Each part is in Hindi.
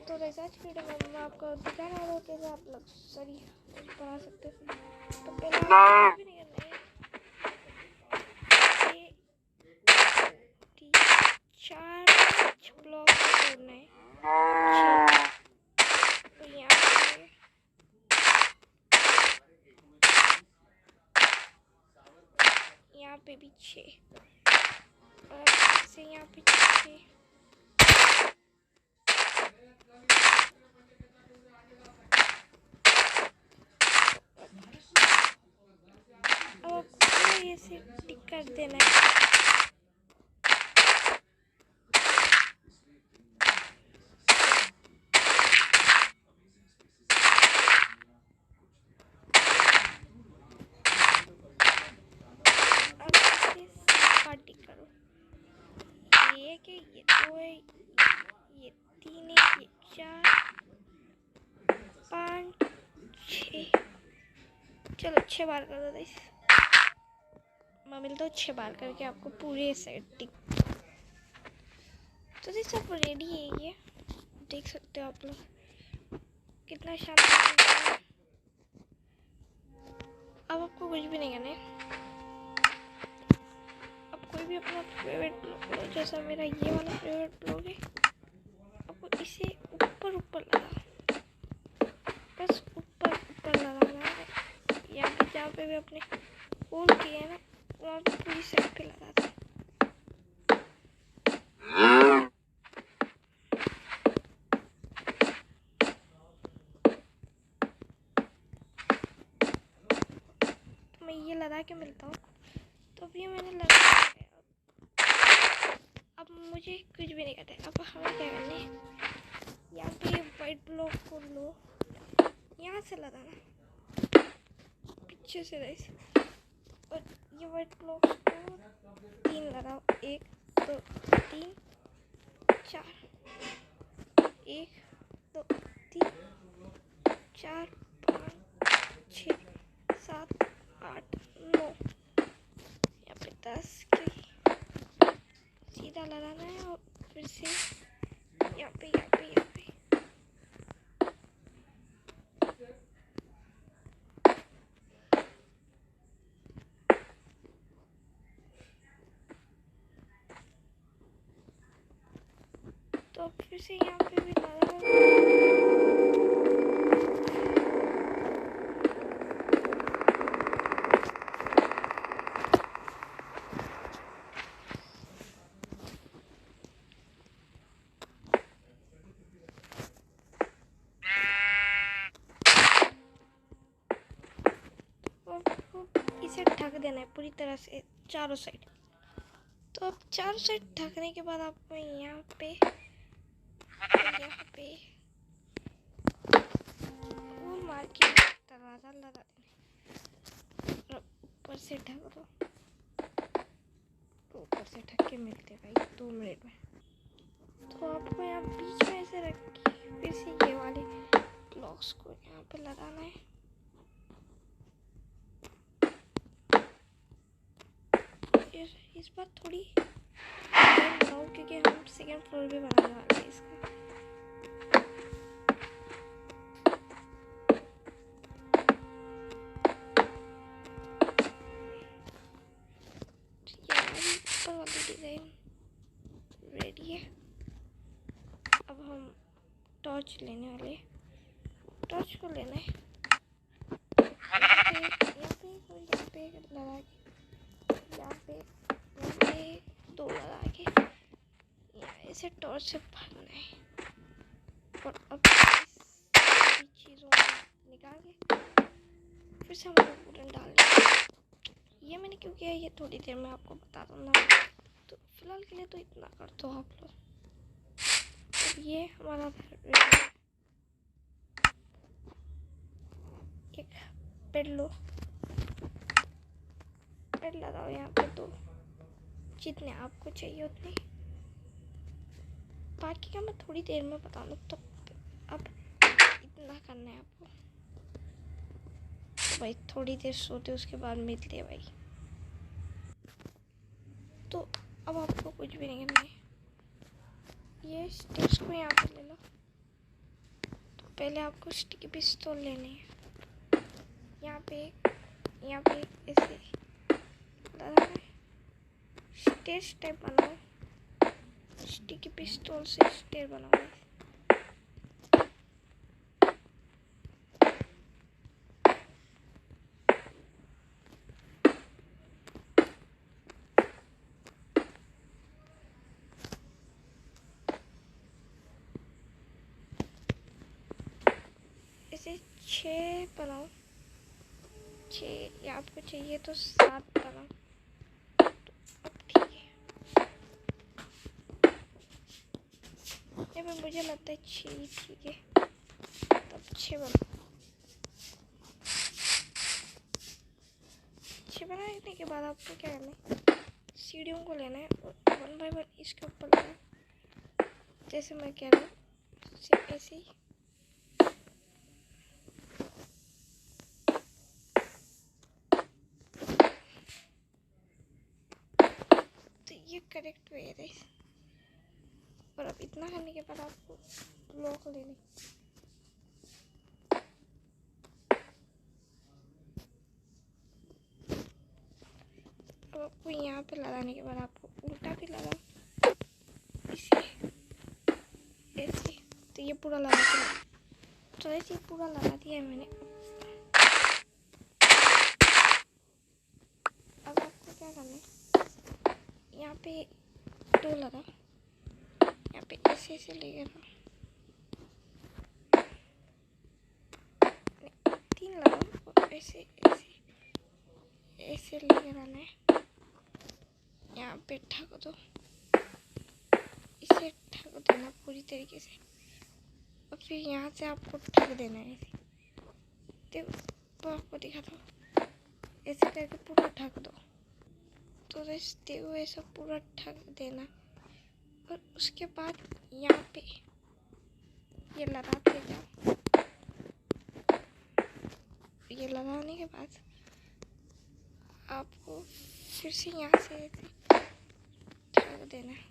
तो रिसर्च की वीडियो में मैं आपको दिखा रहा हूँ कैसे आप लोग सॉरी बना सकते हो। तो पहले कुछ भी नहीं करना है, ये 4-5 ब्लॉक तोड़ना है। तो यहाँ पे भी 6 और से यहाँ पे 6। अब आपको ऐसे टिक कर देना है। अब इसे साफ टिक करो। ये कि ये 2 है, ये 3 है, ये 4 5 6। चलो 6 बार कर दो गाइस। मैं मिलता हूँ 6 बार करके आपको पूरे सेट टिक। तो ये सब रेडी है, ये देख सकते हो आप लोग कितना शानदार। अब आपको कुछ भी नहीं करना है। अब कोई भी अपना फेवरेट ब्लॉग लो, जैसा मेरा ये वाला फेवरेट ब्लॉग है। आपको इसे ऊपर ऊपर लगा, बस ऊपर ऊपर लगाना है। यहाँ पे जहाँ पे भी अपने होल किए है ना, वहाँ पे पूरी साइड पे लगा दें। मैं ये लगा के मिलता हूँ। तो अभी मैंने लगा दिया। अब मुझे कुछ भी नहीं करना है। अब हमें क्या करना है, यहाँ पे वाइट ब्लॉक को लो, यहाँ से लगाना पीछे से गाइस। और ये वाइट ब्लॉक को 3 लगाओ, 1 2 3 4, 1 2 3 4 5 6 7 8 9, यहाँ पे 10 के सीधा लगाना है। और फिर से यहाँ पे तो फिर से यहाँ पे भी लगा। इसे ढक देना है पूरी तरह से चारों साइड। तो अब चारों साइड ढकने के बाद आपको यहाँ पे और मार के दरवाज़ा लगा देना है। ऊपर से ढक दो। तो ऊपर से ढक के मिलते हैं भाई 2 मिनट में। तो आपको यहाँ बीच में ऐसे रख के फिर से ये वाले ब्लॉक्स को यहाँ पे लगाना है। इस बार थोड़ी बनाओ क्योंकि हम सेकेंड फ्लोर पे बनाने वाले हैं इसका। ऊपर वाली डिजाइन रेडी है। अब हम टॉर्च लेने वाले, टॉर्च को लेना है यहाँ पे लगा के, यहाँ पे 2 लगा के इसे टॉर्च से भरना है। और अब इस चीज़ों को निकाल के फिर से हमको वुडन डालना है। ये मैंने क्यों किया ये थोड़ी देर में आपको बता दूँगा। तो फिलहाल के लिए तो इतना कर दो आप लोग। अब ये हमारा एक बेड लो, बेड लगाओ यहाँ पे 2, जितने आपको चाहिए उतने। बाकी का मैं थोड़ी देर में बता दूँ। तो अब इतना करना है आपको। तो भाई थोड़ी देर सोते उसके बाद मिलते हैं भाई। तो अब आपको कुछ भी नहीं करना है। ये स्टेप्स को यहाँ पे ले लो, पहले आपको स्टिकी पिस्तौल लेने हैं। यहाँ पे ऐसे लगाना है। स्टेज टाइप बनाओ, स्टिकी पिस्तौल से स्टेज बनाओ। ऐसे 6 बनाओ, 6 या आपको चाहिए तो 7 बनाओ। तो अब ठीक है, ये में मुझे लगता है 6 ही ठीक है। तब 6 बनाओ। 6 बनाने के बाद आपको क्या करना है, सीढ़ियों को लेना है और 1 बाय 1 इसके ऊपर लगाना है। जैसे मैं कह रहा हूँ ऐसे ही। तो ये करेक्ट वे है। और अब इतना करने के बाद आपको ब्लॉक लेने, अब आपको यहाँ पे लगाने के बाद आपको उल्टा भी लगा इसे ऐसे। तो ये पूरा लगा दिया, तो ऐसे पूरा लगा दिया है मैंने। अब आपको क्या करना है, यहाँ पे 2 लगा, यहाँ पे ऐसे ऐसे लेके ना 3 लगा और ऐसे ऐसे ऐसे लेके रहना है। यहाँ पे ढक दो, इसे ढक देना पूरी तरीके से। और फिर यहाँ से आपको ढक देना है ऐसे। देखो आपको दिखाता हूँ, ऐसे करके पूरा ढक दो। तो देखो ऐसा पूरा ढक देना। और उसके बाद यहाँ पे ये लगाते जाओ। ये लगाने के बाद आपको फिर से यहाँ से ऐसे ढक देना है।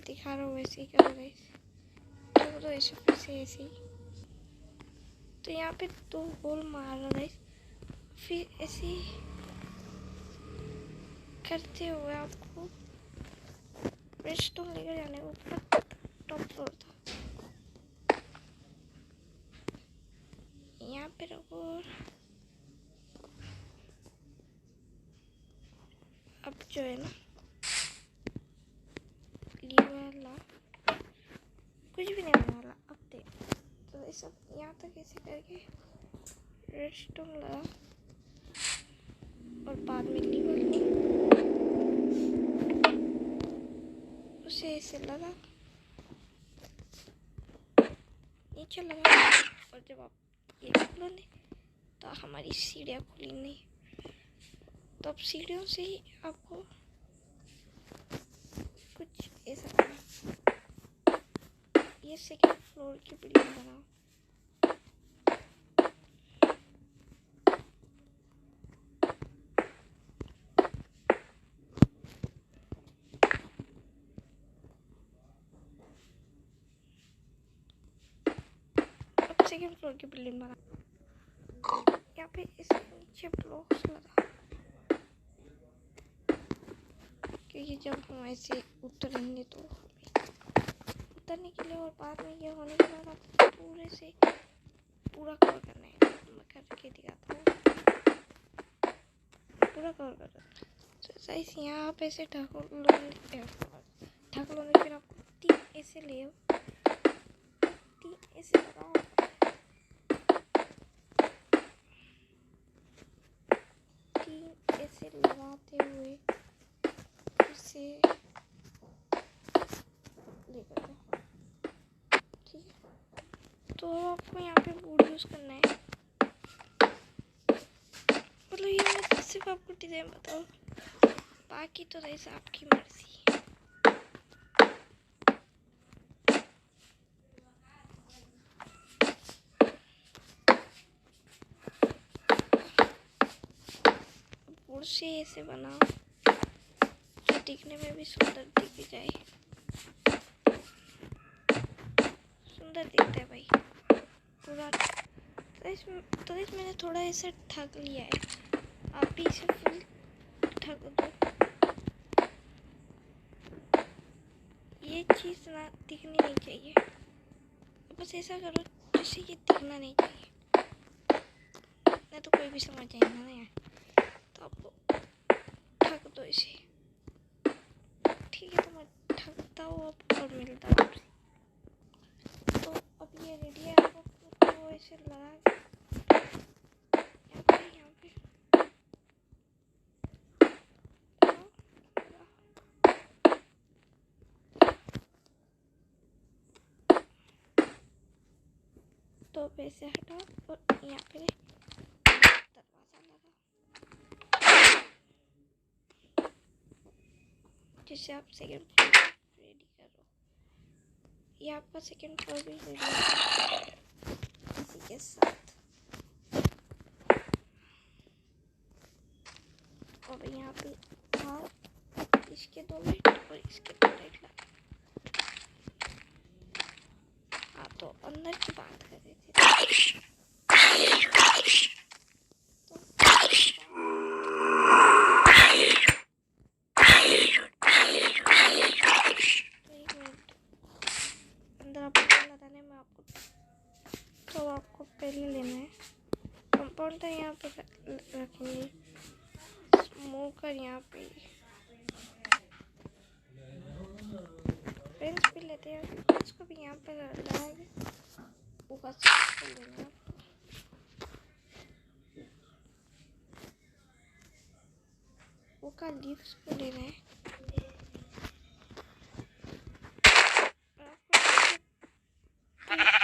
दिखा रहा हूँ वैसे ही करो गाइस, ढक दो ऐसे फिर से ऐसे ही। तो यहाँ पे 2 होल मार रहा गाइस। फिर ऐसे ही करते हुए आपको रेस्टोरेंट लेकर जाने को ऊपर टॉप फ्लोर था, यहाँ पे रखो। अब जो है ना लीवर ला, कुछ भी नहीं होने वाला। अब देख, तो ये सब यहाँ तक ऐसे करके रेस्टोरेंट लगा और बाद में लीवर ला, उसे ऐसे लगा, नीचे लगा। और जब आप ये खोलोगे तो हमारी सीढ़ियाँ खुली नहीं। तो अब सीढ़ियों से ही आपको कुछ ऐसा करना। ये 2nd फ्लोर की बिल्डिंग बनाओ। अब 2nd फ्लोर की बिल्डिंग बना। यहाँ पे इसे नीचे ब्लॉक्स लगा, क्योंकि जब हम ऐसे उतरेंगे तो उतरने के लिए और बाद में ये होने के बाद आपको पूरे से पूरा कवर करना है। मैं करके दिखाता हूँ, पूरा कवर कर दो। तो साइज यहाँ आप ऐसे ढक लो, फिर आपको 3 ऐसे ले आओ, 3 ऐसे लगाओ। 3 ऐसे लगाते हुए इसे लेकर जाओ, ठीक है। तो आपको यहाँ पे बोर्ड यूज़ करना है, मतलब ये मैं सिर्फ आपको डिज़ाइन बताओ, बाकी तो ऐसा आपकी मर्जी। बोर्ड से ऐसे बनाओ कि दिखने में भी सुंदर दिख जाए। तो इस मैंने थोड़ा इसे ठग लिया है, आप भी इसे फुल ठग दो। ये चीज़ ना दिखनी नहीं चाहिए, बस ऐसा करो जिससे ये दिखना नहीं चाहिए, नहीं तो कोई भी समझ जाएगा ना यार। तो आपको ठग दो इसे, ठीक है? तो मैं ठगता हूँ अब और मिलता हूँ आपसे। तो अब ये रेडी है, आपको इसे लगा यहाँ पे तो पैसे हटाओ और यहाँ पे दरवाज़ा लगा, जिससे आप सेकंड फ्लोर रेडी करो। ये आपका सेकंड फ्लोर भी रेडी है इसी के साथ। और यहाँ पे आप इसके 2 लाइट और इसके 2 लाइट लगा। हाँ, तो अंदर की बात कर रहे थे। तो आपको पहले लेना है कंपाउंडर, यहाँ पे रखेंगे स्मोकर, यहाँ पे पेंस भी लेते हैं, इसको भी यहाँ पे लगाएंगे। ऊपर से लेना है, ऊपर लीव्स को लेना है,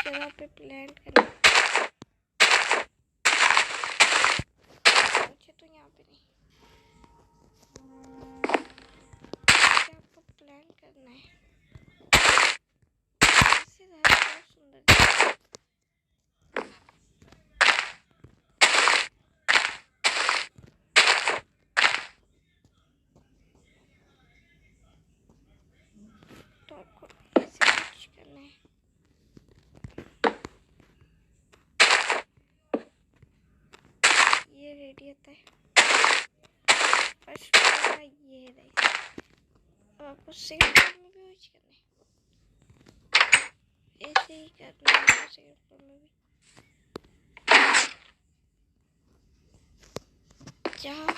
जगह पे प्लांट करना है। तो यहाँ पे नहीं, आपको प्लांट करना है, इससे बहुत सुंदर दिखेगा। तो आपको ऐसे कुछ करना है। ये रेडी होता है फर्स्ट फ्लोर का, ये है राइट। अब आपको सेकंड फ्लोर में भी कुछ करना है, ऐसे ही करना है सेकंड फ्लोर में भी। जहाँ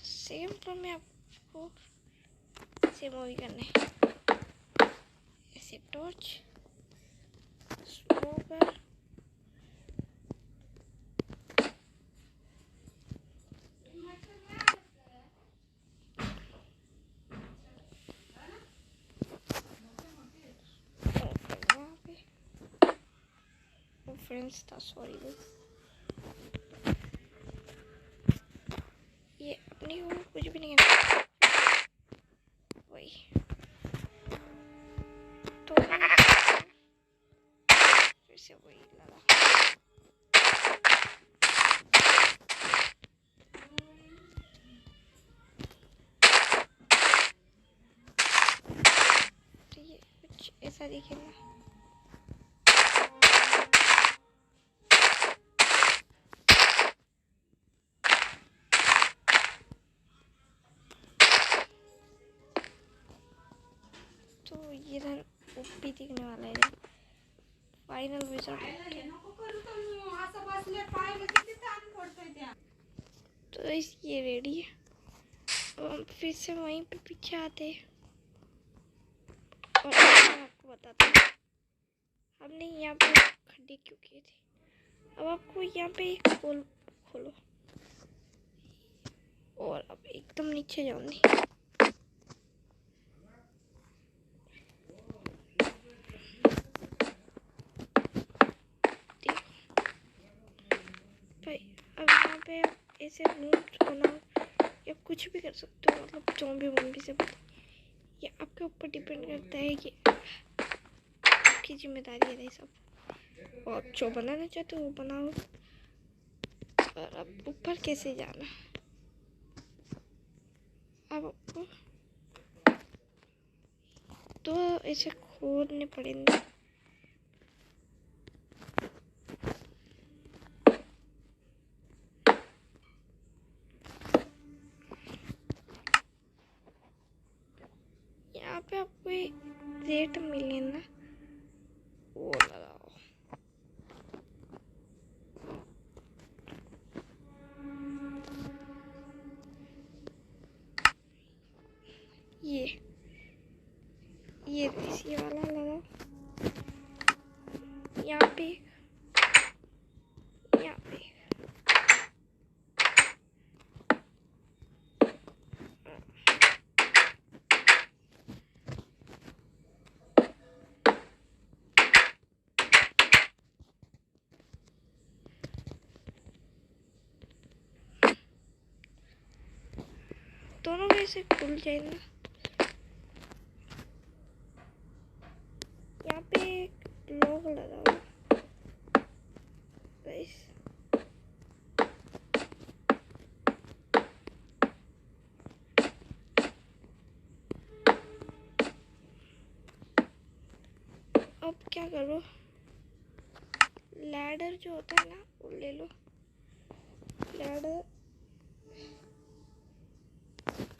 सेकंड फ्लोर में आपको ऐसे मूवी करना है, ऐसे टॉर्च, स्मोकर, फ्रेंड्स था, सॉरी। ये अपनी को कुछ भी नहीं करना, वही तो फिर से वही लगा। तो ये कुछ ऐसा दिखेगा। तो ये ओपी दिखने वाला है, फाइनल रिजल्ट। तो ये रेडी है, अब हम फिर से वहीं पे पीछे आते हैं और आपको बताते हैं हमने यहाँ पे खड्डे क्यों किए थे। अब आपको यहाँ पे एक होल खोलो और अब एकदम नीचे जाओ। नहीं, भाई अब यहाँ पे ऐसे मूव्स बनाओ या कुछ भी कर सकते हो, मतलब ज़ॉम्बी वॉम्बी से ये आपके ऊपर डिपेंड करता है कि आपकी जिम्मेदारी है ये सब। और जो बनाना चाहते हो वो बनाओ। और अब ऊपर कैसे जाना, अब आपको तो ऐसे खोदने पड़ेंगे। कोई रेट मिले ना वो लगाओ। ये गाइस ये वाला लगाओ। यहाँ पे दोनों कैसे खुल जाए ना। यहाँ पे एक लॉक लगाओ गाइस। अब क्या करो, लैडर जो होता है ना वो ले लो। लैडर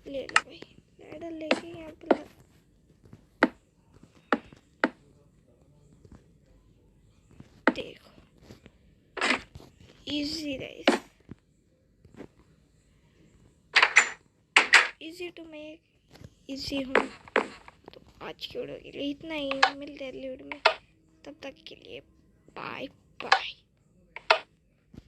ले लो भाई, लैडर लेके यहाँ पे देखो easy guys, easy to make, easy हूँ। तो आज की वीडियो के लिए इतना ही, मिलते हैं अगली वीडियो में, तब तक के लिए बाय बाय।